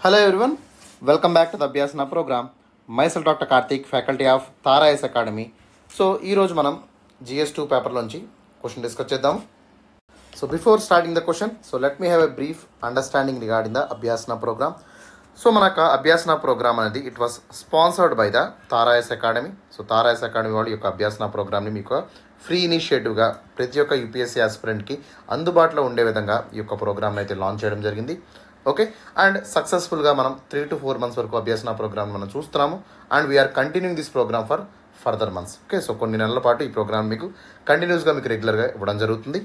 Hello everyone, welcome back to the Abhyasana program. Myself Dr. Karthik, faculty of Tara S Academy. So, ee roju manam GS2 paper lonchi question discuss cheddam. So, before starting the question, so let me have a brief understanding regarding the Abhyasana program. So, manaka Abhyasana program anedi it was sponsored by the Tara S Academy. So, Tara S Academy వాళ్ళు యొక్క అభ్యాసన ప్రోగ్రామ్ని మీకు free ఇనిషియేటివ్గా ప్రతి ఒక్క UPSC ఆస్పిరెంట్కి అందుబాటులో ఉండే విధంగా ఈ యొక్క ప్రోగ్రామ్ని అయితే లాంచ్ చేయడం జరిగింది. ఓకే, అండ్ సక్సెస్ఫుల్గా మనం 3 to 4 months వరకు అభ్యాసన ప్రోగ్రామ్ మనం చూస్తున్నాము. And we are continuing this programme for further months. Okay, so కొన్ని నెలల పాటు ఈ ప్రోగ్రామ్ మీకు కంటిన్యూస్గా మీకు రెగ్యులర్గా ఇవ్వడం జరుగుతుంది.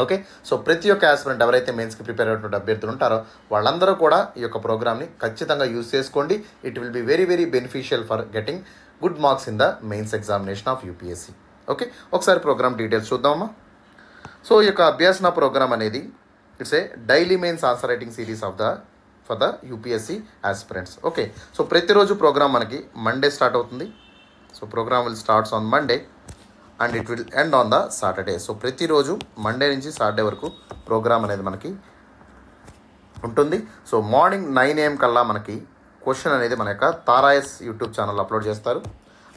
ఓకే, సో ప్రతి ఒక్క ఆస్పిరెంట్ ఎవరైతే మెయిన్స్కి ప్రిపేర్ అయినటువంటి అభ్యర్థులు ఉంటారో వాళ్ళందరూ కూడా ఈ యొక్క ప్రోగ్రామ్ని ఖచ్చితంగా యూజ్ చేసుకోండి. It will be very very beneficial for getting good marks in the mains examination of UPSC. Okay, ఒకసారి ప్రోగ్రామ్ డీటెయిల్స్ చూద్దామా. సో ఈ యొక్క అభ్యాసన ప్రోగ్రామ్ అనేది it's a daily mains answer writing series for the UPSC aspirants. Okay, so ప్రతిరోజు programme మనకి Monday start అవుతుంది. So programme will starts on Monday and it will end on the Saturday. So ప్రతిరోజు Monday నుంచి Saturday వరకు programme అనేది మనకి ఉంటుంది. So morning 9 AM కల్లా మనకి క్వశ్చన్ అనేది మన యొక్క తారాయస్ యూట్యూబ్ ఛానల్ అప్లోడ్ చేస్తారు.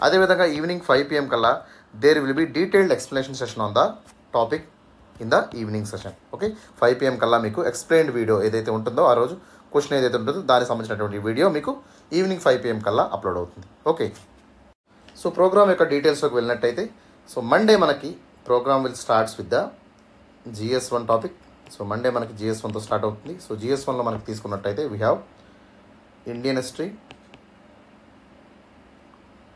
అదేవిధంగా ఈవినింగ్ 5 PM కల్లా there will be detailed explanation session on the topic in the evening session. Okay, 5 PM కల్లా మీకు ఎక్స్ప్లెయిన్డ్ వీడియో ఏదైతే ఉంటుందో ఆ రోజు క్వశ్చన్ ఏదైతే ఉంటుందో దానికి సంబంధించినటువంటి వీడియో మీకు ఈవినింగ్ 5 PM కల్లా అప్లోడ్ అవుతుంది. ఓకే, సో ప్రోగ్రామ్ యొక్క డీటెయిల్స్లోకి వెళ్ళినట్టయితే సో మండే మనకి programme will starts with the GS1 topic. So Monday మనకి GS1తో స్టార్ట్ అవుతుంది. సో GS1లో మనకి తీసుకున్నట్టయితే we have Indian history.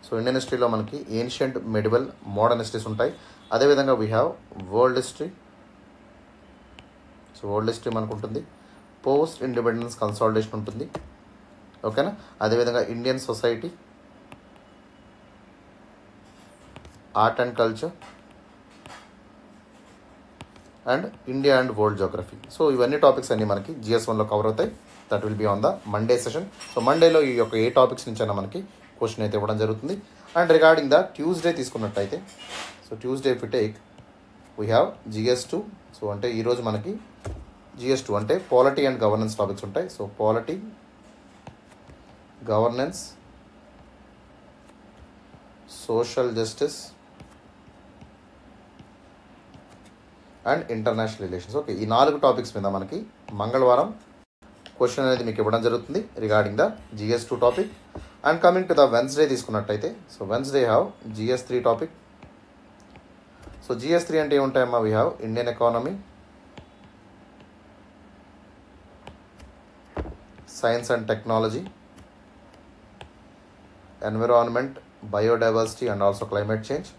So Indian హిస్టరీలో మనకి ఏన్షియంట్, మెడివల్, మోడర్న్ హిస్టరీస్ ఉంటాయి. అదేవిధంగా we have world history. So world history మనకు ఉంటుంది. పోస్ట్ ఇండిపెండెన్స్ కన్సాలిడేషన్ ఉంటుంది. ఓకేనా, అదేవిధంగా Indian society, art and culture and India and world geography. So ఇవన్నీ టాపిక్స్ అన్నీ మనకి GS1లో కవర్ అవుతాయి. That will be on the Monday session. So మండేలో ఈ యొక్క ఏ టాపిక్స్ నుంచి అయినా మనకి క్వశ్చన్ అయితే ఇవ్వడం జరుగుతుంది. అండ్ రిగార్డింగ్ ద ట్యూస్డే తీసుకున్నట్టయితే so Tuesday if you take we have GS2. So అంటే ఈరోజు మనకి GS2 అంటే పాలిటీ అండ్ గవర్నెన్స్ టాపిక్స్ ఉంటాయి. So polity, governance, social justice and international relations. Okay, ఈ 4 టాపిక్స్ మీద మనకి మంగళవారం క్వశ్చన్ అనేది మీకు ఇవ్వడం జరుగుతుంది regarding the GS2 topic. And coming to the Wednesday తీసుకున్నట్టయితే so Wednesday have GS3 topic. So GS3 అంటే ఏముంటాయమ్మా, we have Indian economy, science and technology, environment, biodiversity and also climate change,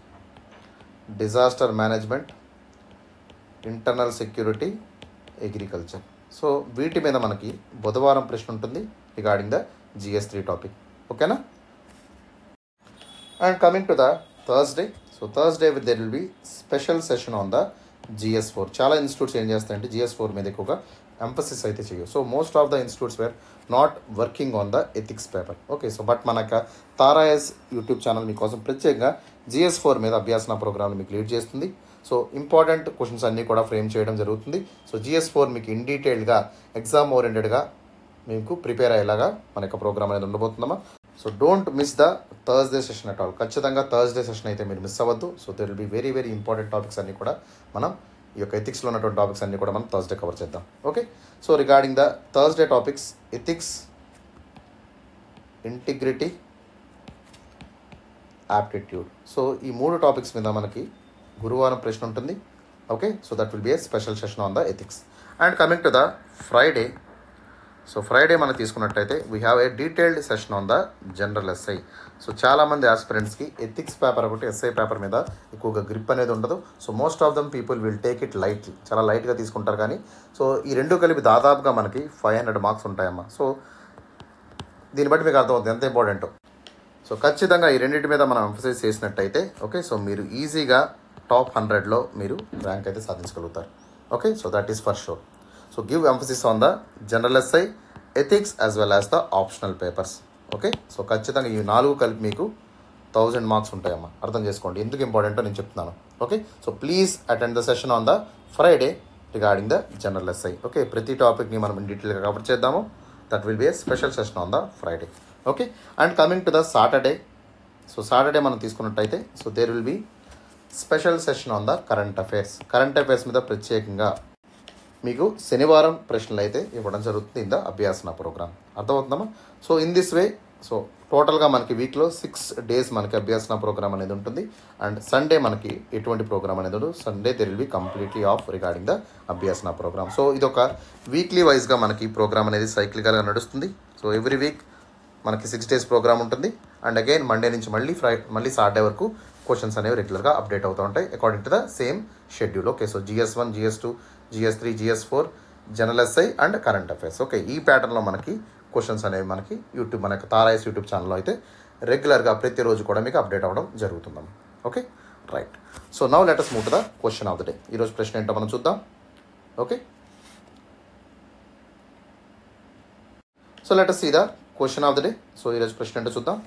disaster management, internal security, agriculture. So వీటి మీద మనకి బుధవారం ప్రశ్న ఉంటుంది regarding the GS3 topic. ఓకేనా, and coming to the Thursday. So Thursday there will be special session on the GS4. చాలా institutes ఏం చేస్తాయంటే GS4 మీద ఎక్కువగా ఎంఫసిస్ అయితే చేయవు. So most of the institutes were not working on the ethics paper. Okay, so but మన Tarayas YouTube channel మీకోసం ప్రత్యేకంగా GS4 మీద అభ్యాసన ప్రోగ్రామ్ని మీకు లీడ్ చేస్తుంది. సో ఇంపార్టెంట్ క్వశ్చన్స్ అన్నీ కూడా ఫ్రేమ్ చేయడం జరుగుతుంది. సో GS4 మీకు ఇన్ డీటెయిల్డ్గా ఎగ్జామ్ ఓరియంటెడ్గా మీకు ప్రిపేర్ అయ్యేలాగా మన యొక్క ప్రోగ్రామ్ అనేది ఉండబోతుందమ్మా. So don't miss the Thursday session at all. ఖచ్చితంగా థర్స్డే సెషన్ అయితే మీరు మిస్ అవ్వద్దు. So there will be very very important topics అన్నీ కూడా మనం ఈ యొక్క ఎథిక్స్లో ఉన్నటువంటి టాపిక్స్ అన్నీ కూడా మనం థర్స్డే కవర్ చేద్దాం. Okay, so regarding the Thursday topics ethics, integrity, aptitude. So ఈ 3 టాపిక్స్ మీద మనకి గురువారం ప్రశ్న ఉంటుంది. Okay, so that will be a special session on the ethics. And coming to the Friday. So Friday మనం తీసుకున్నట్టయితే we have a detailed session on the general SI. So చాలామంది ఆస్పిరెంట్స్కి ethics paper ఒకటి, SI paper మీద ఎక్కువగా grip అనేది ఉండదు. So most of them people will take it lightly, చాలా లైట్గా తీసుకుంటారు. కానీ సో ఈ రెండు కలిపి దాదాపుగా మనకి 500 మార్క్స్ ఉంటాయమ్మా. సో దీన్ని బట్టి మీకు అర్థమవుతుంది ఎంత ఇంపార్టెంటో. సో ఖచ్చితంగా ఈ రెండింటి మీద మనం ఎంఫసైజ్ చేసినట్టయితే ఓకే, సో మీరు ఈజీగా టాప్ 100లో మీరు ర్యాంక్ అయితే సాధించగలుగుతారు. Okay, so that is for sure. So give emphasis on the general SI, ethics as well as the optional papers. Okay, so ఖచ్చితంగా ఈ 4 కలిపి మీకు 1000 మార్క్స్ ఉంటాయమ్మా. అర్థం చేసుకోండి ఎందుకు ఇంపార్టెంటో నేను చెప్తున్నాను. Okay, so please attend the session on the Friday regarding the general SI. Okay, ప్రతి టాపిక్ని మనం డీటెయిల్గా కవర్ చేద్దాము. That will be a special session on the Friday. Okay, and coming to the Saturday. So Saturday మనం తీసుకున్నట్టయితే so there will be special session on the current affairs మీద ప్రత్యేకంగా మీకు శనివారం ప్రశ్నలు అయితే ఇవ్వడం జరుగుతుంది ఇన్ ద అభ్యాసన ప్రోగ్రామ్. అర్థమవుతుందమ్మా? So in this way so టోటల్గా మనకి వీక్లో 6 days మనకి అభ్యాసన ప్రోగ్రామ్ అనేది ఉంటుంది. అండ్ సండే మనకి ఎటువంటి ప్రోగ్రామ్ అనేది ఉండదు. Sunday there will be completely off regarding the Abhyasana programme. So ఇది ఒక వీక్లీ వైజ్గా మనకి ప్రోగ్రామ్ అనేది సైక్లికల్గా నడుస్తుంది. సో ఎవ్రీ వీక్ మనకి 6 days ప్రోగ్రామ్ ఉంటుంది. అండ్ అగైన్ మండే నుంచి మళ్ళీ సాటర్డే వరకు క్వశ్చన్స్ అనేవి రెగ్యులర్గా అప్డేట్ అవుతూ ఉంటాయి according to the same schedule. Okay, so GS1, GS2, GS3, GS4, general SI and current affairs. Okay, ఈ ప్యాటర్న్లో మనకి క్వశ్చన్స్ అనేవి మనకి మనకి తారాయస్ యూట్యూబ్ ఛానల్లో అయితే రెగ్యులర్గా ప్రతిరోజు కూడా మీకు అప్డేట్ అవ్వడం జరుగుతుందమ్మా. Okay, right. So now let us move to the question of the day. ఈరోజు ప్రశ్న ఏంటో మనం చూద్దాం. Okay, so let us see the question of the day. So ఈరోజు ప్రశ్న ఏంటో చూద్దాం.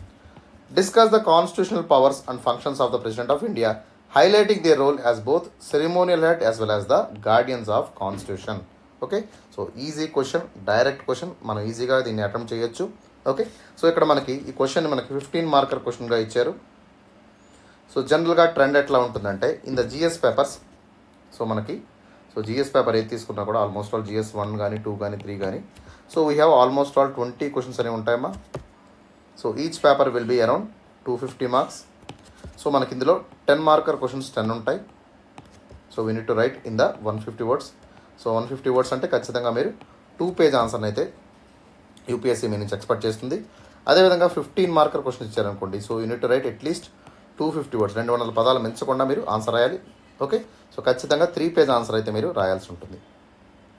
Discuss the constitutional powers and functions of the president of India, highlighting their role as both ceremonial head as well as the guardians of constitution. Okay, so easy question, direct question, మనం ఈజీగా దీన్ని attempt చేయొచ్చు. Okay, so ఇక్కడ మనకి ఈ question మనకి 15 marker క్వశ్చన్గా ఇచ్చారు. So జనరల్గా ట్రెండ్ ఎట్లా ఉంటుందంటే in the GS papers, so మనకి GS పేపర్ ఏది తీసుకున్నా కూడా ఆల్మోస్ట్ ఆల్ GS1 కానీ 2 కానీ 3 కానీ so we have almost all 20 questions అనేవి ఉంటాయమ్మా. So each paper will be around 250 marks. So మనకి ఇందులో 10 మార్కర్ క్వశ్చన్స్ 10 ఉంటాయి. So we need to write in the 150 words. So 150 words అంటే ఖచ్చితంగా మీరు 2 page ఆన్సర్ని అయితే యూపీఎస్సీ మీ నుంచి ఎక్స్పెక్ట్ చేస్తుంది. అదేవిధంగా 15 మార్కర్ క్వశ్చన్ ఇచ్చారనుకోండి, so you need to write at least 250 words, 200 పదాలు మించకుండా మీరు ఆన్సర్ రాయాలి. ఓకే, సో ఖచ్చితంగా 3 page ఆన్సర్ అయితే మీరు రాయాల్సి ఉంటుంది.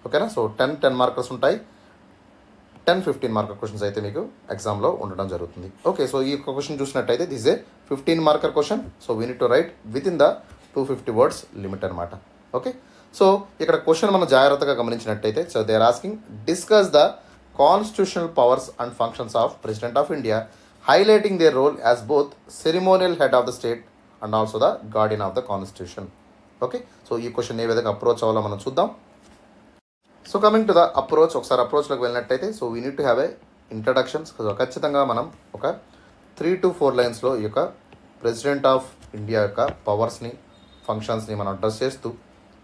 ఓకేనా? సో 10 మార్కర్స్ ఉంటాయి. 10-15 మార్కర్ క్వశ్చన్స్ అయితే మీకు ఎగ్జామ్లో ఉండడం జరుగుతుంది. ఓకే, సో ఈ క్వశ్చన్ చూసినట్టయితే this a 15 marker question. So we need to write within the 250 words limit అనమాట. ఓకే, సో ఇక్కడ క్వశ్చన్ మనం జాగ్రత్తగా గమనించినట్టయితే so they are asking discuss the constitutional powers and functions of president of India, highlighting their role as both ceremonial head of the state and also the guardian of the constitution. Okay, so ఈ question ఏ విధంగా approach అవ్వాలో మనం చూద్దాం. So coming to the approach, ఒకసారి అప్రోచ్లోకి వెళ్ళినట్టయితే so we need to have a introductions. సో ఖచ్చితంగా మనం ఒక 3 to 4 లైన్స్లో ఈ యొక్క ప్రెసిడెంట్ ఆఫ్ ఇండియా యొక్క పవర్స్ని, ఫంక్షన్స్ని మనం అడ్రస్ చేస్తూ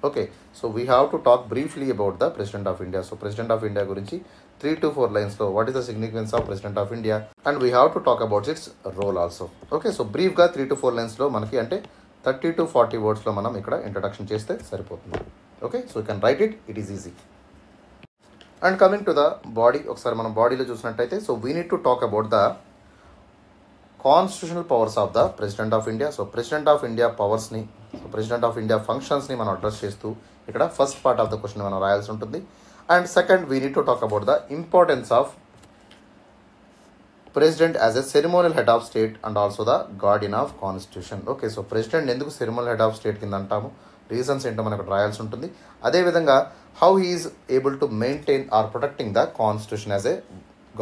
okay, so we have to talk briefly about the president of India. So president of India గురించి 3 to 4 లైన్స్లో what is the significance of president of India and we have to talk about its role also. Okay, so బ్రీఫ్గా 3 to 4 లైన్స్లో మనకి అంటే 30 to 40 wordsలో మనం ఇక్కడ introduction చేస్తే సరిపోతుంది. Okay, so you can write it is easy. And coming to the body, ఒకసారి మనం బాడీలో చూసినట్టయితే so we need to talk about the constitutional powers of the president of India. So president of India పవర్స్ని, so president of India ఫంక్షన్స్ని మనం address చేస్తూ ఇక్కడ first part of the question మనం రాయాల్సి ఉంటుంది. And second we need to talk about the importance of president as a ceremonial head of state and also the guardian of constitution. Okay, so president ఎందుకు ceremonial head of state కింద అంటాము, reasons ఏంటో మనకు రాయాల్సి ఉంటుంది. అదేవిధంగా how he is able to maintain or protecting the constitution as a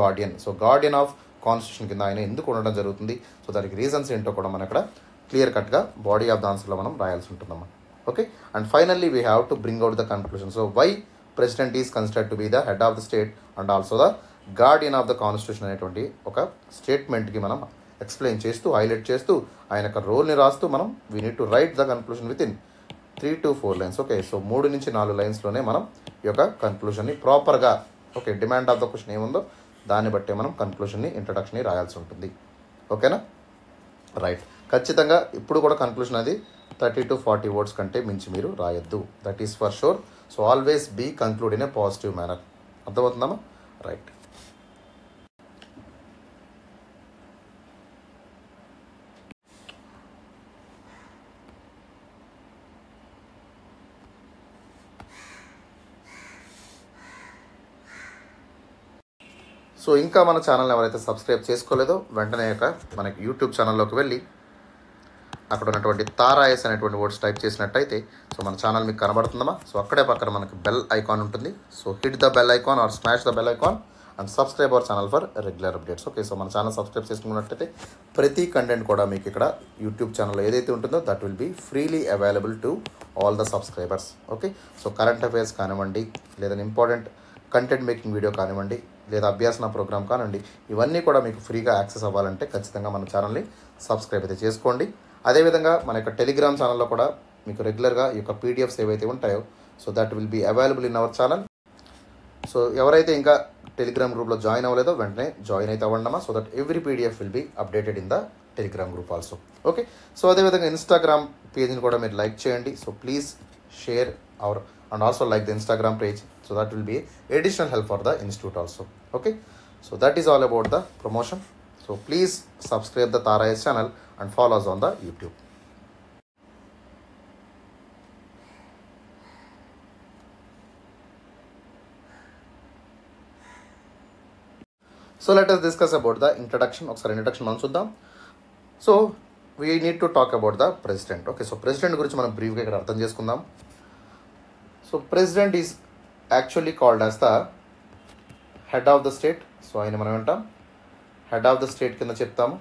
guardian. So guardian of constitution కింద ఆయన ఎందుకు ఉండడం జరుగుతుంది, సో దానికి రీజన్స్ ఏంటో కూడా మనం ఇక్కడ క్లియర్ కట్గా బాడీ ఆఫ్ ద ఆన్సర్లో మనం రాయాల్సి ఉంటుందమ్మా. Okay, and finally we have to bring out the conclusion. So why president is considered to be the head of the state and also the guardian of the constitution అనేటువంటి ఒక స్టేట్మెంట్కి మనం explain చేస్తూ, highlight చేస్తూ ఆయన యొక్క రోల్ని రాస్తూ మనం we need to right the conclusion with in 3 to 4 lines. Okay, so 3 నుంచి 4 లైన్స్లోనే మనం ఈ యొక్క కన్క్లూషన్ని ప్రాపర్గా okay demand of the question ఏముందో దాన్ని బట్టే మనం కన్క్లూషన్ని, ఇంట్రడక్షన్ని రాయాల్సి ఉంటుంది. ఓకేనా? రైట్. ఖచ్చితంగా ఇప్పుడు కూడా కన్క్లూషన్ అది 30 to 40 words కంటే మించి మీరు రాయొద్దు. That is for sure. So always be conclude in a positive manner. అర్థమవుతుందమ్మా? రైట్. సో ఇంకా మన ఛానల్ ఎవరైతే సబ్స్క్రైబ్ చేసుకోలేదో వెంటనే మనకి యూట్యూబ్ ఛానల్లోకి వెళ్ళి అక్కడ ఉన్నటువంటి తారాయస్ అనేటువంటి వర్డ్స్ టైప్ చేసినట్టయితే సో మన ఛానల్ మీకు కనబడుతుందమ్మా. సో అక్కడే పక్కన మనకి బెల్ ఐకాన్ ఉంటుంది. So hit the bell icon or smash the bell icon and subscribe our channel for regular updates. Okay, so మన ఛానల్ సబ్స్క్రైబ్ చేసుకున్నట్టయితే ప్రతి కంటెంట్ కూడా మీకు ఇక్కడ యూట్యూబ్ ఛానల్లో ఏదైతే ఉంటుందో that will be freely available to all the subscribers. Okay, so current affairs కానివ్వండి, లేదా ఇంపార్టెంట్ కంటెంట్ మేకింగ్ వీడియో కానివ్వండి, లేదా అభ్యాసన ప్రోగ్రామ్ కానివ్వండి, ఇవన్నీ కూడా మీకు ఫ్రీగా యాక్సెస్ అవ్వాలంటే ఖచ్చితంగా మన ఛానల్ని సబ్స్క్రైబ్ అయితే చేసుకోండి. అదేవిధంగా మన యొక్క టెలిగ్రామ్ ఛానల్లో కూడా మీకు రెగ్యులర్గా ఈ యొక్క పీడిఎఫ్స్ ఏవైతే ఉంటాయో so that will be available in our channel. So ఎవరైతే ఇంకా టెలిగ్రామ్ గ్రూప్లో జాయిన్ అవ్వలేదో వెంటనే జాయిన్ అయితే అవ్వండమా, so that every PDF will be updated in the Telegram group also. Okay, so అదేవిధంగా ఇన్స్టాగ్రామ్ పేజ్ని కూడా మీరు లైక్ చేయండి. So please share our and also like the Instagram page, so that will be additional help for the institute also. Okay, so that is all about the promotion. So please subscribe the Tara IAS channel and follow us on the YouTube. So let us discuss about the introduction. ఒకసారి introduction మనం చూద్దాం. So we need to talk about the president. Okay, so president గురించి మనం బ్రీఫ్గా ఇక్కడ అర్థం చేసుకుందాం. So president is actually called as the head of the state. So ఆయన మనం అంటాం హెడ్ ఆఫ్ ద స్టేట్ కింద చెప్తాము.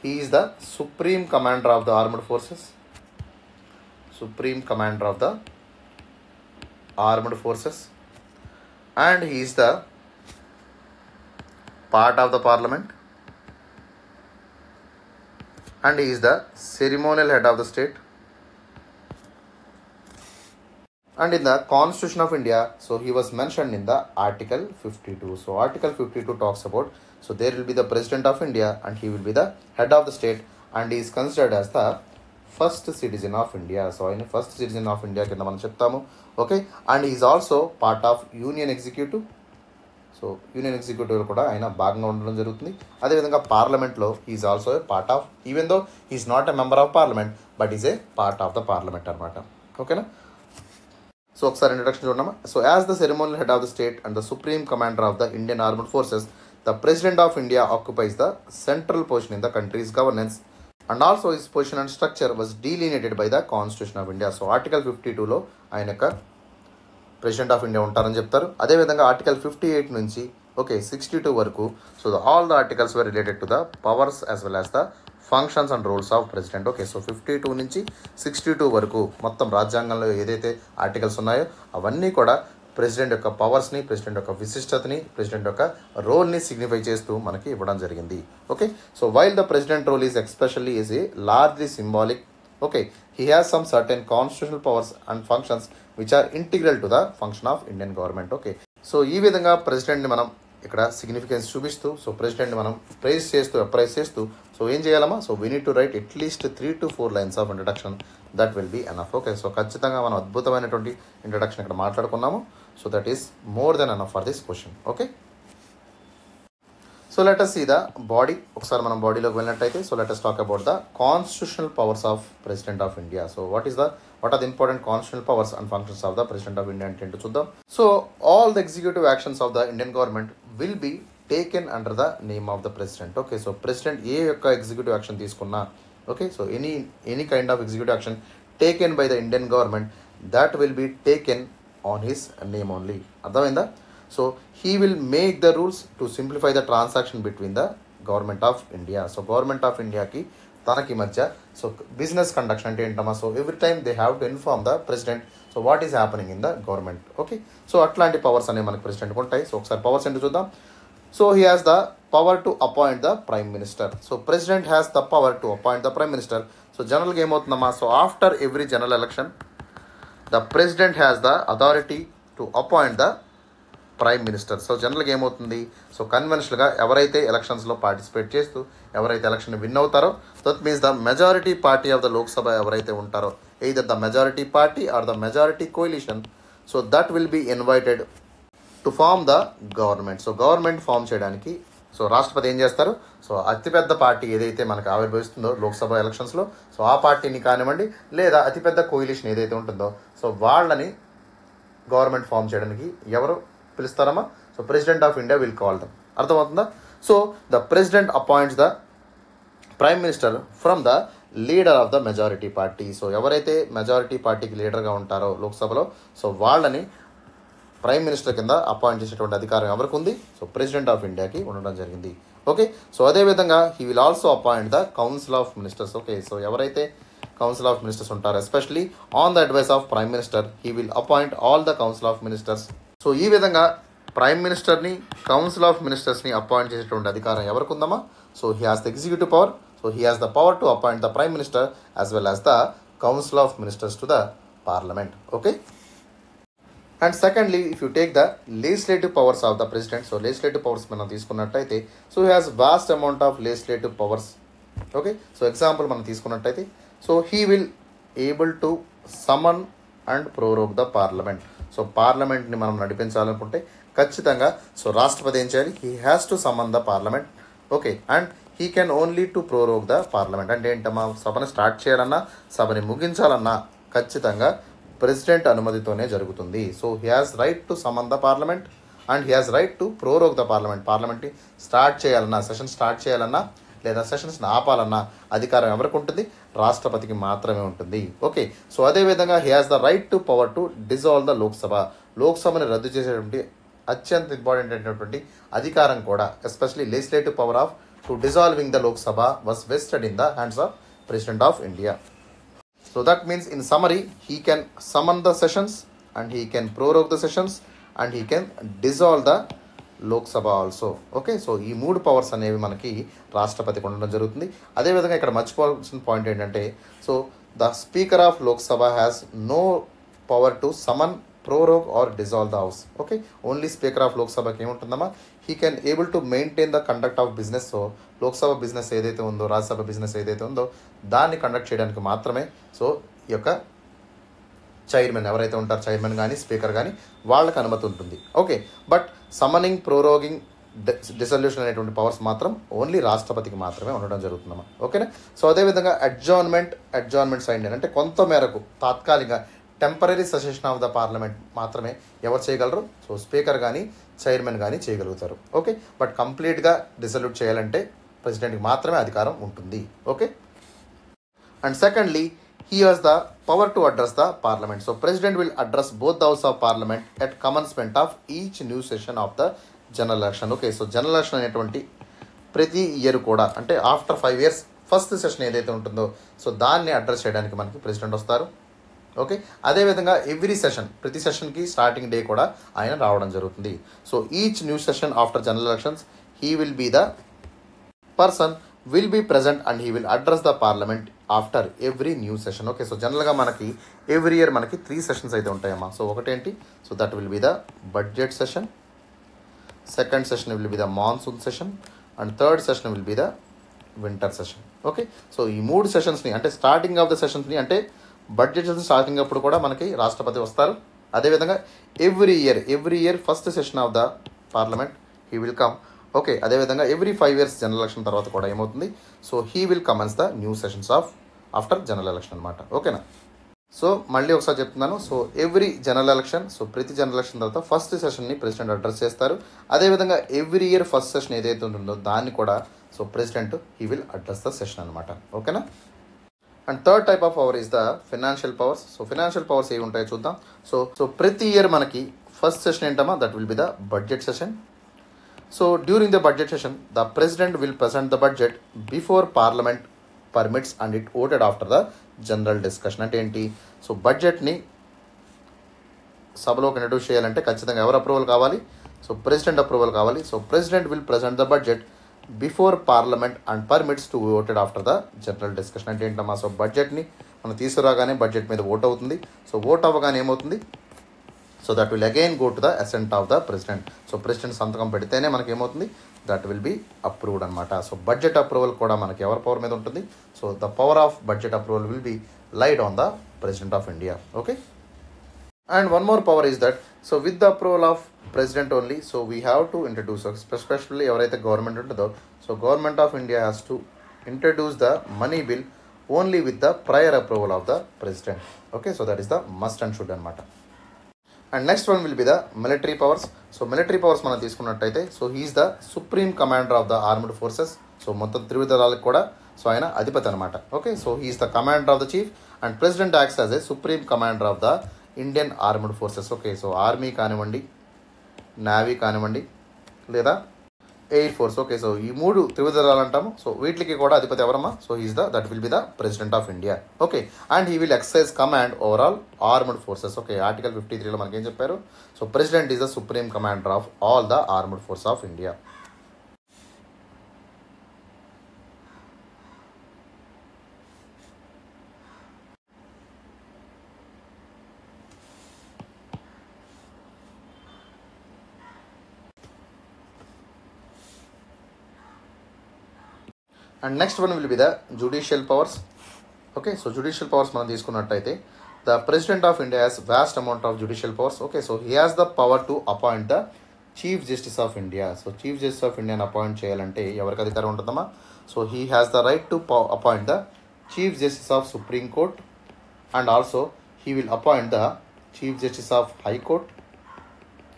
He is the supreme commander of the armed forces. Supreme commander of the armed forces and he is the part of the parliament and he is the ceremonial head of the state. And in the Constitution of India, so he was mentioned in the Article 52. So Article 52 talks about, so there will be the President of India and he will be the head of the state and he is considered as the first citizen of India. So in first citizen of India కింద మనం చెప్తాము. Okay, and he is also part of Union Executive. So union ఎగ్జిక్యూటివ్లో కూడా ఆయన భాగంగా ఉండడం జరుగుతుంది. అదేవిధంగా పార్లమెంట్లో is also a part of, even though is not a member of parliament but is a part of the parliament అనమాట. ఓకేనా, సో ఒకసారి ఇంట్రడక్షన్ చూడమ్మా. So as the ceremonial head of the state and the supreme commander of the Indian armed forces, the president of India occupies the central position in the country's governance and also his position and structure was delineated by the constitution of India. So article 52లో ఆయన యొక్క president of India ఉంటారని చెప్తారు. అదేవిధంగా article 58 నుంచి 62 వరకు, so all the articles were related to the powers as well as the functions and roles of president. Okay, so 52 నుంచి 62 వరకు మొత్తం రాజ్యాంగంలో ఏదైతే ఆర్టికల్స్ ఉన్నాయో అవన్నీ కూడా ప్రెసిడెంట్ యొక్క పవర్స్ని, ప్రెసిడెంట్ యొక్క విశిష్టతని, ప్రెసిడెంట్ యొక్క రోల్ని సిగ్నిఫై చేస్తూ మనకి ఇవ్వడం జరిగింది. Okay, so while the president role is especially is a largely symbolic. Okay, he has some certain constitutional powers and functions which are integral to the function of Indian government. Okay, so ఈ విధంగా ప్రెసిడెంట్ని మనం ఇక్కడ significance చూపిస్తూ, so ప్రెసిడెంట్ని మనం praise చేస్తూ appraise చేస్తూ, so ఏం చేయాలమ్మా, so we need to write at least 3 to 4 lines of introduction, that will be enough. Okay, so ఖచ్చితంగా మనం అద్భుతమైనటువంటి ఇంట్రడక్షన్ ఇక్కడ మాట్లాడుకున్నాము. So that is more than enough for this question. Okay, so let us see the body. ఒకసారి మనం బాడీలోకి వెళ్ళినట్టయితే, so let us talk about the constitutional powers of President of India. So what are the important constitutional powers and functions of the President of India అంటే చూద్దాం. So all the executive actions of the Indian government will be taken under the name of the president. Okay, so president ఏ యొక్క executive action తీసుకున్నా, okay, so any kind of executive action taken by the Indian government that will be taken on his name only. అర్థమైందా? So he will make the rules to simplify the transaction between the government of India. So government of ఇండియాకి తనకి మధ్య so business conduction అంటే ఏంటమ్మా, so every time they have to inform the president so what is happening in the government. Okay, so అట్లాంటి powers అనేవి మనకి ప్రెసిడెంట్కి ఉంటాయి. So ఒకసారి పవర్స్ ఏంటో చూద్దాం. So he has the power to appoint the prime minister. So president has the power to appoint the prime minister. So జనరల్గా ఏమవుతుందమ్మా, so after every general election the president has the authority to appoint the prime minister. So జనరల్గా ఏమవుతుంది, so కన్వెన్షనల్గా ఎవరైతే ఎలక్షన్స్లో participate చేస్తూ ఎవరైతే election win అవుతారో, that means the majority party of the Lok Sabha ఎవరైతే ఉంటారో, either the majority party or the majority coalition, so that will be invited to form the government. So government form చేయడానికి so రాష్ట్రపతి ఏం చేస్తారు, so అతిపెద్ద party ఏదైతే మనకు ఆవిర్భవిస్తుందో లోక్సభ ఎలక్షన్స్లో, సో ఆ పార్టీని కానివ్వండి లేదా అతిపెద్ద కోalition ఏదైతే ఉంటుందో, సో వాళ్ళని గవర్నమెంట్ ఫామ్ చేయడానికి ఎవరు పిలుస్తారమ్మా, so president of India will call them. అర్థమవుతుందా? So the president appoints the prime minister from the leader of the majority party. So ఎవరైతే మెజారిటీ పార్టీకి లీడర్గా ఉంటారో లోక్సభలో, సో వాళ్ళని ప్రైమ్ మినిస్టర్ కింద అపాయింట్ చేసేటువంటి అధికారం ఎవరికి ఉంది, సో ప్రెసిడెంట్ ఆఫ్ ఇండియాకి ఉండడం జరిగింది. ఓకే, సో అదేవిధంగా he will also appoint the council of ministers. Okay, so ఎవరైతే కౌన్సిల్ ఆఫ్ మినిస్టర్స్ ఉంటారో, especially on the advice of prime minister, he will appoint all the council of ministers. So ఈ విధంగా prime మినిస్టర్ని, council of మినిస్టర్స్ని appoint చేసేటువంటి అధికారం ఎవరికి ఉందమ్మా? So he has the executive power. So he has the power to appoint the prime minister as well as the council of ministers to the parliament. Okay. And secondly, if you take the legislative powers of the president, so legislative powers మనం తీసుకున్నట్టయితే so he has vast amount of legislative powers. Okay. So example మనం తీసుకున్నట్టయితే so he will able to summon and prorogue the parliament. So పార్లమెంట్ని మనం నడిపించాలనుకుంటే ఖచ్చితంగా so రాష్ట్రపతి ఏం చేయాలి? He has to summon the parliament. Okay. And he can only to prorogue the parliament. అంటే ఏంటమ్మా? సభని స్టార్ట్ చేయాలన్నా, సభని ముగించాలన్నా ఖచ్చితంగా ప్రెసిడెంట్ అనుమతితోనే జరుగుతుంది. So he has right to summon the parliament and he has right to prorogue the parliament. పార్లమెంట్ని start చేయాలన్నా, సెషన్ స్టార్ట్ చేయాలన్నా లేదా సెషన్స్ని ఆపాలన్నా అధికారం ఎవరికి ఉంటుంది? రాష్ట్రపతికి మాత్రమే ఉంటుంది. ఓకే. సో అదేవిధంగా he has the right to power to dissolve the Lok Sabha. లోక్సభని రద్దు చేసేటువంటి అత్యంత ఇంపార్టెంట్ అయినటువంటి అధికారం కూడా, especially legislative power of to dissolving the Lok Sabha was vested in the hands of president of India. So that means in summary, he can summon the sessions and he can prorogue the sessions and he can dissolve the Lok Sabha also. Okay. So ఈ 3 powers అనేవి మనకి రాష్ట్రపతికి ఉండడం జరుగుతుంది. అదేవిధంగా ఇక్కడ మర్చిపోవాల్సిన point ఏంటంటే so the speaker of Lok Sabha has no power to summon, prorogue or dissolve the house. Okay. Only speaker of లోక్సభకి ఏముంటుందమ్మా? He can able to maintain the conduct of business. So Lok Sabha business ఏదైతే ఉందో, రాజ్యసభ బిజినెస్ ఏదైతే ఉందో దాన్ని conduct చేయడానికి మాత్రమే so ఈ యొక్క చైర్మన్ ఎవరైతే ఉంటారో, చైర్మన్ కానీ స్పీకర్ కానీ వాళ్ళకి అనుమతి ఉంటుంది. ఓకే. బట్ సమనింగ్, ప్రోరోగింగ్, డిసల్యూషన్ అనేటువంటి పవర్స్ మాత్రం ఓన్లీ రాష్ట్రపతికి మాత్రమే ఉండడం జరుగుతుందమ్మా. ఓకేనా. సో అదేవిధంగా అడ్జార్న్మెంట్ సైన్ అంటే కొంత మేరకు తాత్కాలిక temporary session of the parliament మాత్రమే ఎవరు చేయగలరు? సో స్పీకర్ కానీ చైర్మన్ కానీ చేయగలుగుతారు. ఓకే. బట్ కంప్లీట్గా డిసల్యూట్ చేయాలంటే ప్రెసిడెంట్కి మాత్రమే అధికారం ఉంటుంది. Okay. And secondly, he has the power to address the parliament. So president will address both the house of parliament at commencement of each new session of the general election. Okay. So general election అనేటువంటి ప్రతి year కూడా అంటే after 5 years first session ఏదైతే ఉంటుందో so దాన్ని address చేయడానికి మనకి president వస్తారు. ఓకే. అదేవిధంగా ఎవ్రీ సెషన్, ప్రతి సెషన్కి స్టార్టింగ్ డే కూడా ఆయన రావడం జరుగుతుంది. So each new session after general elections he will be the person will be present and he will address the parliament after every new session. Okay. So జనరల్గా మనకి every year మనకి 3 sessions అయితే ఉంటాయమ్మా. So ఒకటేంటి? So that will be the budget session, second session will be the monsoon session and third session will be the winter session. Okay. So ఈ 3 సెషన్స్ని అంటే starting of the సెషన్స్ని అంటే budget session starting అప్పుడు కూడా మనకి రాష్ట్రపతి వస్తారు. అదేవిధంగా every year first session of the parliament he will come. Okay. అదేవిధంగా ఎవ్రీ 5 years జనరల్ ఎలక్షన్ తర్వాత కూడా ఏమవుతుంది? So he will commence the new sessions of after general election అనమాట. ఓకేనా. సో మళ్ళీ ఒకసారి చెప్తున్నాను. So every general election, so ప్రతి జనరల్ ఎలక్షన్ తర్వాత ఫస్ట్ సెషన్ని ప్రెసిడెంట్ అడ్రస్ చేస్తారు. అదేవిధంగా ఎవ్రీ ఇయర్ ఫస్ట్ సెషన్ ఏదైతే ఉంటుందో దాన్ని కూడా so president he will address the session అనమాట. ఓకేనా. And third type of power is the financial powers. So financial powers ఏవి ఉంటాయో చూద్దాం. సో ప్రతి ఇయర్ మనకి ఫస్ట్ సెషన్ ఏంటమ్మా? That will be the budget session. So during the budget session, the president will present the budget before parliament permits and it voted after the general discussion. అంటే ఏంటి? So బడ్జెట్ని సభలోకి introduce చేయాలంటే ఖచ్చితంగా ఎవరు approval కావాలి? So president approval కావాలి. So president will present the budget before parliament and permits to voted after the general discussion. అంటే ఏంటమ్మా? సో బడ్జెట్ని మనం తీసుకురాగానే బడ్జెట్ మీద ఓట్ అవుతుంది. సో ఓట్ అవ్వగానే ఏమవుతుంది? So that will again go to the assent of the president. So president సంతకం పెడితేనే మనకి ఏమవుతుంది? దట్ విల్ బి అప్రూవ్డ్ అనమాట. సో బడ్జెట్ అప్రూవల్ కూడా మనకి ఎవరి పవర్ మీద ఉంటుంది? So the power of budget approval will be laid on the president of India. Okay. And one more power is that so with the approval of president only so we have to introduce, especially ఎవరైతే government ఉంటుందో so government of India has to introduce the money bill only with the prior approval of the president. Okay. So that is the must and should అనమాట. And next one will be the military powers. So military powers మనం తీసుకున్నట్టయితే so he is the supreme commander of the armed forces. So మొత్తం త్రివిధ దళాలకు కూడా so ఆయన అధిపతి అనమాట. Okay. So he is the commander of the chief and president acts as a supreme commander of the Indian armed forces. Okay. So army కానివ్వండి, navy కానివ్వండి లేదా ఎయిర్ ఫోర్స్. ఓకే, సో ఈ 3 త్రివిధ దళాలు అంటాము. సో వీటికి కూడా అధిపతి ఎవరమ్మా? So he's that will be the president of India. Okay, and he will exercise command overall armed forces. Okay, article 53లో మనకి ఏం చెప్పారు? So president is the supreme commander of all the armed force of India. And next one will be the judicial powers. Okay, so judicial powers మనం తీసుకున్నట్టయితే the president of India has vast amount of judicial powers. Okay, so he has the power to appoint the chief justice of India. So chief justice of ఇండియాని appoint చేయాలంటే ఎవరికి అధికారం ఉంటుందమ్మా? So he has the right to appoint the chief justice of supreme court, and also he will appoint the chief justice of high court,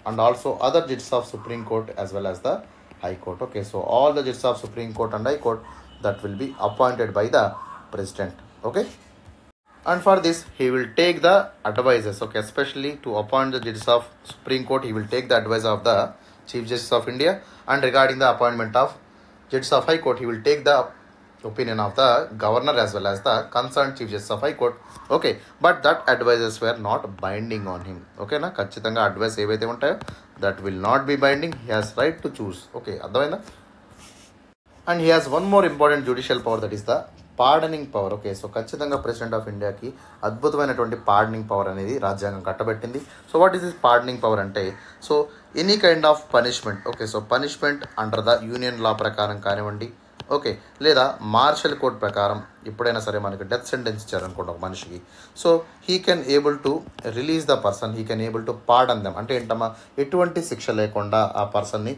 and also other judges of Supreme Court as well as the High Court. Okay, so all the judges of Supreme Court and High Court that will be appointed by the President. Okay, and for this he will take the advices. Okay, especially to appoint the judges of Supreme Court, he will take the advice of the Chief Justice of India, and regarding the appointment of judges of High Court, he will take the opinion of the governor as well as the concerned Chief Justice of High Court. Okay, but that advices were not binding on him. Okay na, ఖచ్చితంగా advice ఏవైతే ఉంటాయో that will not be binding. He has right to choose. Okay, అర్థమైందా? And he has one more important judicial power, that is the pardoning power. Okay, so ఖచ్చితంగా president of ఇండియాకి అద్భుతమైనటువంటి pardoning power అనేది రాజ్యాంగం కట్టబెట్టింది. So what is this pardoning power అంటే, so any kind of punishment. Okay, so punishment under the union law ప్రకారం కానివ్వండి, okay, లేదా మార్షల్ కోడ్ ప్రకారం ఎప్పుడైనా సరే మనకి డెత్ సెంటెన్స్ ఇచ్చారనుకోండి ఒక మనిషికి, so he can able to release the person, he can able to pardon them. అంటే ఏంటమ్మా, ఎటువంటి శిక్ష లేకుండా ఆ పర్సన్ని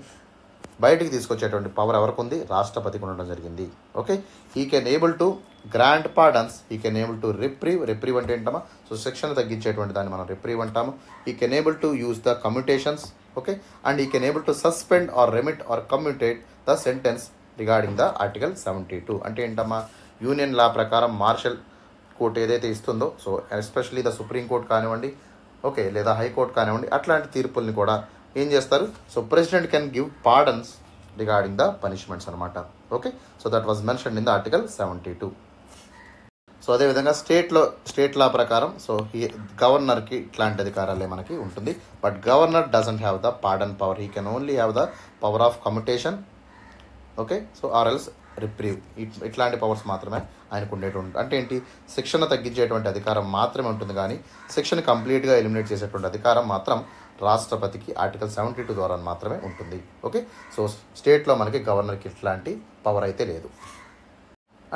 బయటికి తీసుకొచ్చేటువంటి పవర్ ఎవరికి ఉంది? రాష్ట్రపతికి ఉండడం జరిగింది. Okay, he can able to grant pardons, he can able to reprieve. Reprieve అంటే ఏంటమ్మా? సో శిక్షణ తగ్గించేటువంటి దాన్ని మనం రిప్రీవ్ అంటాము. He can able to use the commutations. Okay, and he can able to suspend or remit or commutate the sentence regarding the article 72. అంటే ఏంటమ్మా, union law ప్రకారం మార్షల్ కోర్ట్ ఏదైతే ఇస్తుందో, so especially the supreme court కానివ్వండి, okay, లేదా high court కానివ్వండి, అట్లాంటి తీర్పుల్ని కూడా ఏం చేస్తారు? So president can give pardons regarding the punishments అనమాట. Okay, so that was mention in the article 72. So అదేవిధంగా స్టేట్ లా ప్రకారం సో గవర్నర్కి ఇట్లాంటి అధికారాలే మనకి ఉంటుంది. But governor doesn't have the pardon power, he can only have the power of commutation. Okay, so or else reprieve, ఇట్లాంటి powers మాత్రమే ఆయనకు ఉండేటువంటి. అంటే ఏంటి? శిక్షణ తగ్గించేటువంటి అధికారం మాత్రమే ఉంటుంది, కానీ శిక్షణ కంప్లీట్గా ఎలిమినేట్ చేసేటువంటి అధికారం మాత్రం రాష్ట్రపతికి ఆర్టికల్ 72 ద్వారా మాత్రమే ఉంటుంది. ఓకే, సో స్టేట్లో మనకి గవర్నర్కి ఇట్లాంటి పవర్ అయితే లేదు.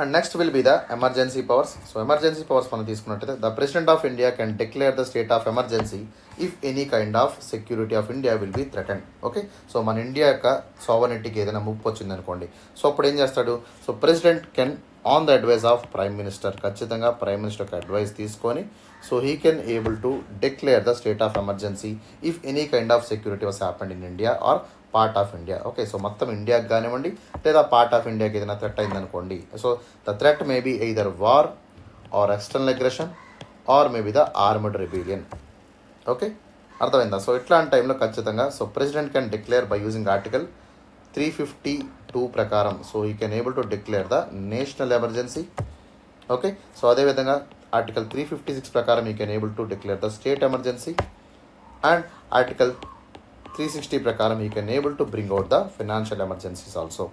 And next will be the emergency powers. So emergency powers మనం తీసుకున్నట్టయితే the president of India can declare the state of emergency if any kind of security of India will be threatened. Okay, so మన India యొక్క సోవరెనిటీకి ఏదైనా ముప్పు వచ్చింది అనుకోండి, so అప్పుడు ఏం చేస్తాడు? So president can on the advice of prime minister, ఖచ్చితంగా ప్రైమ్ మినిస్టర్ యొక్క అడ్వైస్ తీసుకొని so he can able to declare the state of emergency if any kind of security was happened in India or part of India. Okay, so మొత్తం ఇండియాకి కానివ్వండి లేదా part of ఇండియాకి ఏదైనా threat అయిందనుకోండి, so the threat may be either war or external aggression or may be the armed rebellion. Okay, అర్థమైందా? So ఇట్లాంటి టైంలో ఖచ్చితంగా so president can declare by using article 352 ప్రకారం so he can able to declare the national emergency. Okay, so అదేవిధంగా article 356 ప్రకారం he can able to declare the state emergency, and article 360 ప్రకారం he can able to bring out the financial emergencies also.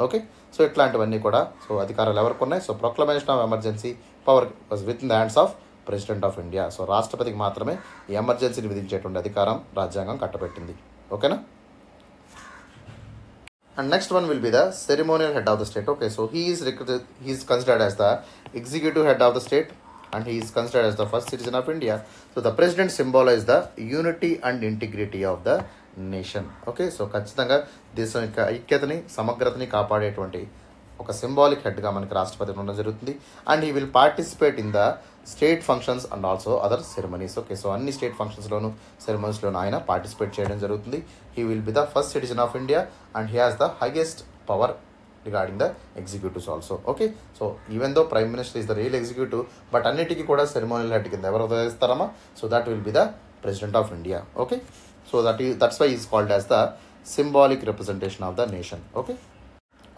Okay, so ఇట్లాంటివన్నీ కూడా so అధికారాలు ఎవరికి ఉన్నాయి? So proclamation of emergency power was with in the hands of president of India. So రాష్ట్రపతికి మాత్రమే ఈ ఎమర్జెన్సీని విధించేటువంటి అధికారం రాజ్యాంగం కట్టబెట్టింది. ఓకేనా? And next one will be the ceremonial head of the state. Okay, so he is considered as the executive head of the state and he is considered as the first citizen of India. So the president symbolizes the unity and integrity of the nation. Okay, so ఖచ్చితంగా దేశం యొక్క ఐక్యతని సమగ్రతని కాపాడేటువంటి ఒక symbolic హెడ్గా మనకి రాష్ట్రపతి ఉండడం జరుగుతుంది. And he will participate in the state functions and also other ceremonies. Okay, so అన్ని స్టేట్ ఫంక్షన్స్లోను సెరమనీస్లోను ఆయన పార్టిసిపేట్ చేయడం జరుగుతుంది. He will be the first citizen of India and he has the highest power regarding the executives also. Okay, so even though prime minister is the real executive, but అన్నిటికీ కూడా ceremonial head కింద ఎవరు వదిలేస్తారమ్మా? So that will be the president of India. Okay, so that's why he is called as the symbolic representation of the nation. Okay.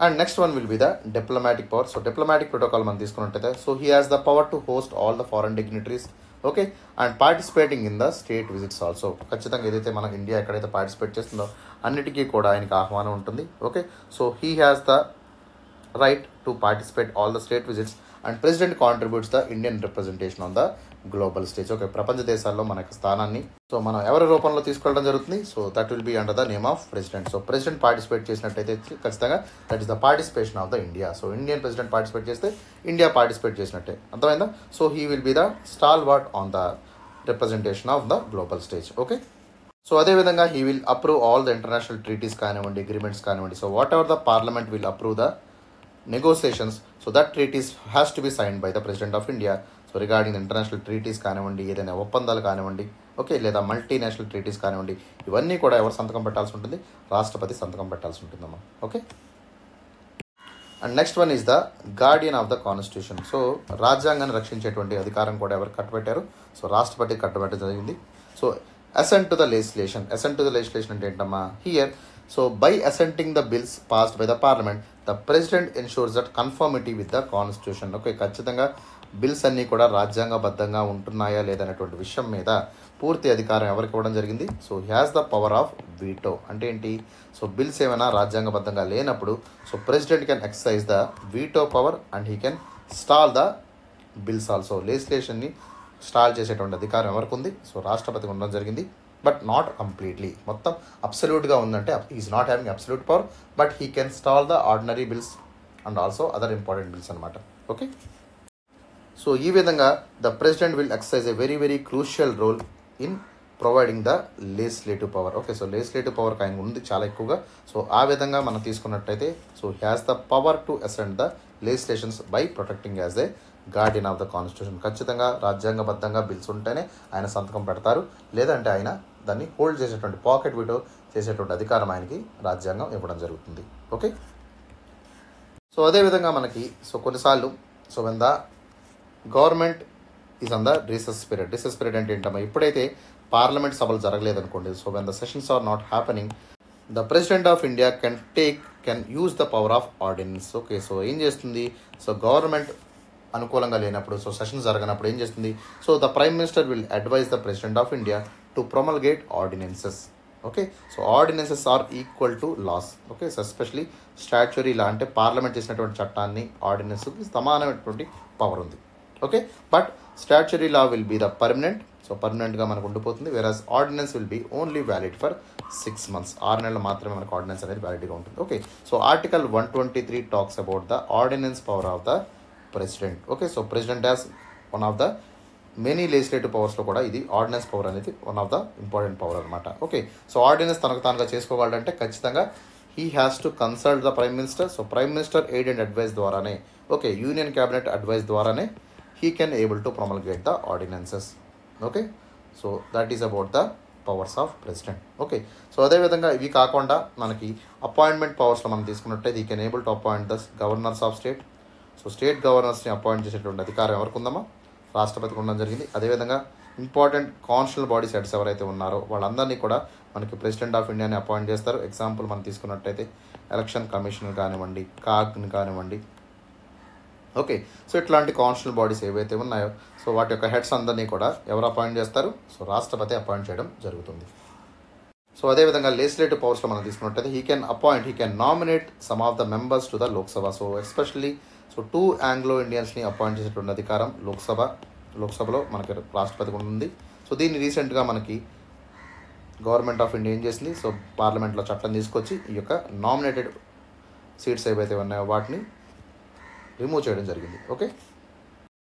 And next one will be the diplomatic power. So diplomatic protocol man తీసుకున్నట్టయితే, so he has the power to host all the foreign dignitaries, okay, and participating in the state visits also. ఖచ్చితంగా ఏదైతే మన India ఎక్కడైతే participate చేస్తుందో అన్నిటికీ కూడా ఆయనకి ఆహ్వానం ఉంటుంది. Okay, so he has the right to participate all the state visits, and president contributes the Indian representation on the global stage. Okay, ప్రపంచ దేశాల్లో మన యొక్క స్థానాన్ని సో మనం ఎవరి రూపంలో తీసుకెళ్ళడం జరుగుతుంది. So that will be under the name of president. So president participate చేసినట్టయితే ఖచ్చితంగా that is the participation of the India. So Indian president participate చేస్తే ఇండియా పార్టిసిపేట్ చేసినట్టే, అర్థమైందా? So he will be the stalwart on the representation of the global stage. Okay, so అదేవిధంగా he will approve all the international treaties కానివ్వండి, agreements కానివ్వండి. So whatever the parliament will approve the negotiations, so that treaties has to be signed by the president of India. So regarding international treaties కానివ్వండి, ఏదైనా ఒప్పందాలు కానివ్వండి, okay, లేదా multinational treaties కానివ్వండి, ఇవన్నీ కూడా ఎవరు సంతకం పెట్టాల్సి ఉంటుంది? రాష్ట్రపతి సంతకం పెట్టాల్సి ఉంటుందమ్మా. Okay, and next one is the guardian of the constitution. So రాజ్యాంగాన్ని రక్షించేటువంటి అధికారం కూడా ఎవరు కట్టబెట్టారు? సో రాష్ట్రపతి కట్టబెట్టడం జరిగింది. So assent to the legislation. Assent to the legislation అంటే ఏంటమ్మా? Here so by assenting the bills passed by the parliament, the president ensures that conformity with the constitution. Okay, ఖచ్చితంగా బిల్స్ అన్నీ కూడా రాజ్యాంగబద్ధంగా ఉంటున్నాయా లేదనేటువంటి విషయం మీద పూర్తి అధికారం ఎవరికి ఇవ్వడం జరిగింది? So he has the power of veto. అంటే ఏంటి? సో బిల్స్ ఏమైనా రాజ్యాంగబద్ధంగా లేనప్పుడు so president can exercise the veto power and he can stall the bills also. లెజిస్లేషన్ని స్టాల్ చేసేటువంటి అధికారం ఎవరికి ఉంది? సో రాష్ట్రపతికి ఉండడం జరిగింది, బట్ నాట్ కంప్లీట్లీ. మొత్తం అబ్సల్యూట్గా ఉందంటే is not having absolute power, but he can stall the ordinary bills and also other important bills అనమాట. ఓకే, సో ఈ విధంగా the president will exercise a very very crucial role in providing the legislative power. Okay, so legislative power ఆయన ఉంది చాలా ఎక్కువగా. So ఆ విధంగా మనం తీసుకున్నట్టయితే so has the power to assent the legislations by protecting as a guardian of the constitution. ఖచ్చితంగా రాజ్యాంగబద్ధంగా బిల్స్ ఉంటేనే ఆయన సంతకం పెడతారు, లేదంటే ఆయన దాన్ని హోల్డ్ చేసేటువంటి పాకెట్ వీటో చేసేటువంటి అధికారం ఆయనకి రాజ్యాంగం ఇవ్వడం జరుగుతుంది. ఓకే, సో అదేవిధంగా మనకి సో కొన్నిసార్లు so when the government is on the recess period. Recess period అంటే ఏంటమ్మా? ఎప్పుడైతే పార్లమెంట్ సభలు జరగలేదనుకోండి, so when the sessions are not happening, the president of India can use the power of ordinance. Okay, so ఏం చేస్తుంది? So government అనుకూలంగా లేనప్పుడు, so sessions జరగనప్పుడు ఏం చేస్తుంది? So the prime minister will advise the president of India to promulgate ordinances. Okay, so ordinances are equal to laws. Okay, so especially statutory law అంటే parliament చేసినటువంటి చట్టాన్ని ఆర్డినెన్స్కి సమానమైనటువంటి పవర్ ఉంది. Okay, but statutory law will be the permanent. So పర్మనెంట్గా మనకు ఉండిపోతుంది. Whereas ordinance will be only valid for 6 months. 6 నెలలు మాత్రమే మనకు ఆర్డినెన్స్ అనేది వ్యాలిడ్గా ఉంటుంది. Okay, so article 123 talks about the ordinance power of the president. Okay, so president has one of the many legislative పవర్స్లో కూడా ఇది ఆర్డినెన్స్ పవర్ అనేది one of the important power అనమాట. ఓకే, సో ఆర్డినెన్స్ తనకు తానుగా చేసుకోవాలంటే ఖచ్చితంగా he has to consult the prime minister. So prime minister aid and advice ద్వారానే, ఓకే, యూనియన్ క్యాబినెట్ అడ్వైస్ ద్వారానే he can able to promulgate the ordinances. Okay, so that is about the powers of president. Okay, so అదేవిధంగా ఇవి కాకుండా మనకి appointment పవర్స్లో మనం తీసుకున్నట్టయితే he can able to appoint the governors of state. So state గవర్నర్స్ని appoint చేసేటువంటి అధికారం ఎవరికి ఉందమ్మా? రాష్ట్రపతికి ఉండడం జరిగింది. అదేవిధంగా ఇంపార్టెంట్ కాన్స్టిట్యూషనల్ బాడీస్ హెడ్స్ ఎవరైతే ఉన్నారో వాళ్ళందరినీ కూడా మనకి ప్రెసిడెంట్ ఆఫ్ ఇండియాని అపాయింట్ చేస్తారు. ఎగ్జాంపుల్ మనం తీసుకున్నట్టయితే ఎలక్షన్ కమిషన్ కానివ్వండి, కాగ్ని కానివ్వండి. ఓకే, సో ఇట్లాంటి కాన్స్టిట్యూషనల్ బాడీస్ ఏవైతే ఉన్నాయో సో వాటి యొక్క హెడ్స్ అందరినీ కూడా ఎవరు అపాయింట్ చేస్తారు? సో రాష్ట్రపతి అపాయింట్ చేయడం జరుగుతుంది. సో అదేవిధంగా లెజిస్లేటివ్ పవర్స్లో మనం తీసుకున్నట్టయితే he can nominate some of the members to the Lok Sabha. So especially so 2 Anglo ఇండియన్స్ని అపాయింట్ చేసేటువంటి అధికారం లోక్సభలో మనకి రాష్ట్రపతికి ఉంటుంది. సో దీన్ని రీసెంట్గా మనకి గవర్నమెంట్ ఆఫ్ ఇండియా ఏం చేసింది? సో పార్లమెంట్లో చట్టం తీసుకొచ్చి ఈ యొక్క నామినేటెడ్ సీట్స్ ఏవైతే ఉన్నాయో వాటిని రిమూవ్ చేయడం జరిగింది. ఓకే,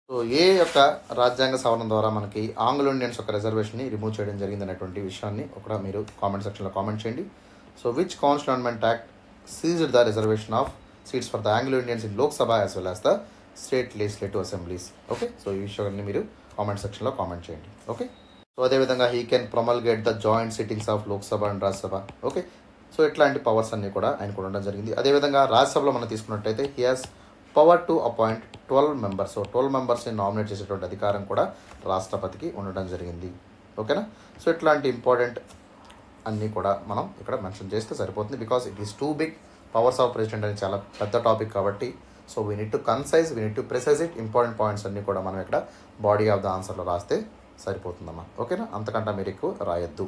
సో ఏ యొక్క రాజ్యాంగ సవరణ ద్వారా మనకి ఆంగ్లో ఇండియన్స్ యొక్క రిజర్వేషన్ని రిమూవ్ చేయడం జరిగింది అనేటువంటి విషయాన్ని ఒక మీరు కామెంట్ సెక్షన్లో కామెంట్ చేయండి. So which constitution amendment act ceased the reservation of seats for the Anglo Indians in Lok Sabha as well as the state legislative assemblies. Okay, so ఈ విషయాన్ని మీరు కామెంట్ సెక్షన్లో కామెంట్ చేయండి. ఓకే, సో అదేవిధంగా he can promulgate the joint sittings of Lok Sabha and Rajya Sabha. Okay, so ఇట్లాంటి powers అన్నీ కూడా ఆయనకు ఉండడం జరిగింది. అదేవిధంగా రాజ్యసభలో మనం తీసుకున్నట్టయితే he has power to appoint 12 members. So 12 మెంబర్స్ని నామినేట్ చేసేటువంటి అధికారం కూడా రాష్ట్రపతికి ఉండడం జరిగింది. ఓకేనా, సో ఇట్లాంటి ఇంపార్టెంట్ అన్నీ కూడా మనం ఇక్కడ మెన్షన్ చేస్తే సరిపోతుంది. Because it is too big. Powers of president అనేది చాలా పెద్ద టాపిక్ కాబట్టి so we need to concise, we need to precise it. Important points అన్నీ కూడా మనం ఇక్కడ బాడీ ఆఫ్ ద ఆన్సర్లో రాస్తే సరిపోతుందమ్మా. ఓకేనా, అంతకంటే మీరు ఎక్కువ రాయొద్దు.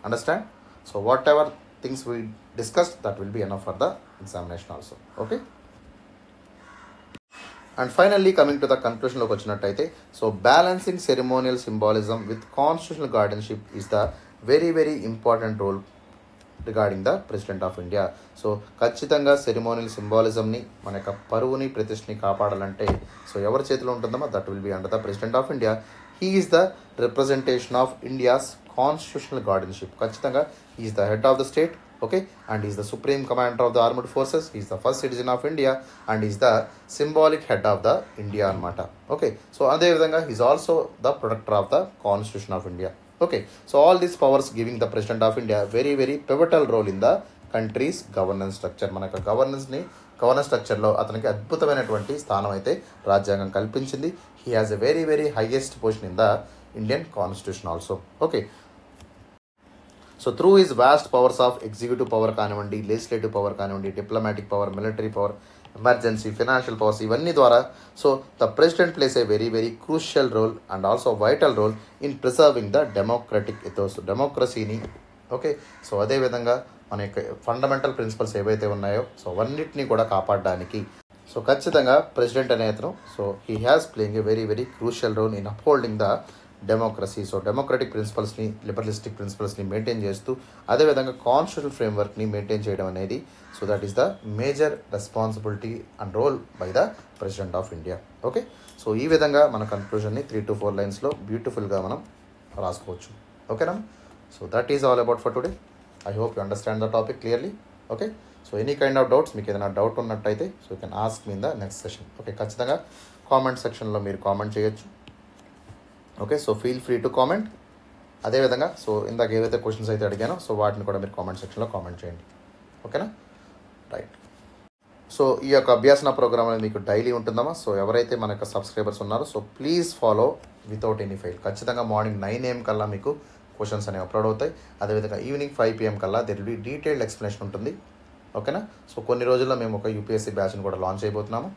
Understand? So whatever things we discussed that will be enough for the examination also. Okay, and finally coming to the కన్క్లూషన్లోకి వచ్చినట్టయితే, so balancing ceremonial symbolism with constitutional guardianship is the very very important role regarding the president of India. So ఖచ్చితంగా ceremonial సింబాలిజంని, మన యొక్క పరువుని ప్రతిష్టని కాపాడాలంటే so ఎవరి చేతిలో ఉంటుందమ్మా? That will be under the president of India. He is the representation of India's constitutional guardianship. ఖచ్చితంగా he is the head of the state. Okay, and he is the supreme commander of the armed forces. He is the first citizen of India and he is the symbolic head of the India anamata. Okay, so ade vidhanga he is also the protector of the constitution of India. Okay, so all these powers giving the president of India very very pivotal role in the country's governance structure. manaka governance structure lo ataniki adbhutamainatuvanti sthanam aithe rajyangam kalpinchindi. He has a very very highest position in the Indian constitution also. Okay, so through his vast powers of executive power కానివ్వండి, legislative power కానివ్వండి, diplomatic power, military power, emergency, financial powers, ఇవన్నీ ద్వారా so the president plays a very very crucial role and also vital role in preserving the democratic ethos, డెమోక్రసీని. Okay, so అదేవిధంగా మన యొక్క fundamental principles ఏవైతే ఉన్నాయో so అవన్నిటినీ కూడా కాపాడడానికి సో ఖచ్చితంగా ప్రెసిడెంట్ అనే అతను so he has playing a very very crucial role in upholding the democracy. So democratic ప్రిన్సిపల్స్ని, లిబరలిస్టిక్ ప్రిన్సిపల్స్ని మెయింటైన్ చేస్తూ అదేవిధంగా కాన్స్టిట్యూషనల్ ఫ్రేమ్వర్క్ని మెయింటైన్ చేయడం అనేది so that is the major responsibility and role by the president of India. Okay, so ఈ విధంగా మన కన్క్లూజన్ని 3 to 4 లైన్స్లో బ్యూటిఫుల్గా మనం రాసుకోవచ్చు. ఓకేనా, so that is all about for today. I hope you understand the topic clearly. Okay, so any kind of doubts, మీకు ఏదైనా డౌట్ ఉన్నట్టయితే so you can ask me in the next session. Okay, ఖచ్చితంగా comment సెక్షన్లో మీరు comment చేయొచ్చు. Okay, so feel free to comment. అదేవిధంగా so ఇందాక ఏవైతే క్వశ్చన్స్ అయితే అడిగానో సో వాటిని కూడా మీరు కామెంట్ సెక్షన్లో కామెంట్ చేయండి. ఓకేనా, రైట్. సో ఈ యొక్క అభ్యాసన ప్రోగ్రామ్ అనేది మీకు డైలీ ఉంటుందమ్మా. సో ఎవరైతే మన యొక్క సబ్స్క్రైబర్స్ ఉన్నారో so please follow without any fail. ఖచ్చితంగా మార్నింగ్ 9 AM కల్లా మీకు క్వశ్చన్స్ అనేవి అప్లోడ్ అవుతాయి. అదేవిధంగా ఈవినింగ్ 5 PM కల్లా there will be detailed explanation ఉంటుంది. ఓకేనా, సో కొన్ని రోజుల్లో మేము ఒక యూపీఎస్సీ బ్యాచ్ని కూడా లాంచ్ అయిపోతున్నాము.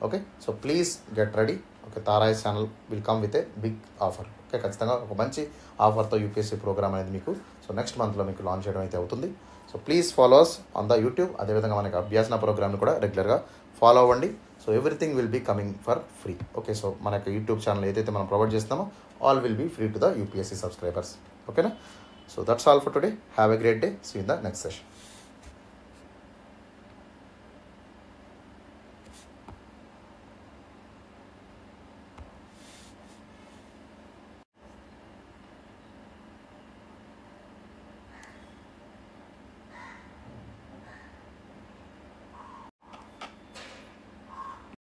Okay, so please get ready. Okay, తారాయస్ channel will come with a big offer. Okay, ఖచ్చితంగా ఒక మంచి ఆఫర్తో యూపీఎస్సీ ప్రోగ్రామ్ అనేది మీకు సో నెక్స్ట్ మంత్లో మీకు లాంచ్ చేయడం అయితే అవుతుంది. So please follows on the YouTube. అదేవిధంగా మనకి అభ్యాసన ప్రోగ్రామ్ని కూడా రెగ్యులర్గా ఫాలో అవ్వండి. So everything will be coming for free. Okay, so మన యొక్క యూట్యూబ్ ఛానల్ ఏదైతే మనం ప్రొవైడ్ చేస్తున్నామో all will be free to the UPSC subscribers. ఓకేనా, so that's all for today. Have a great day. See in the next session.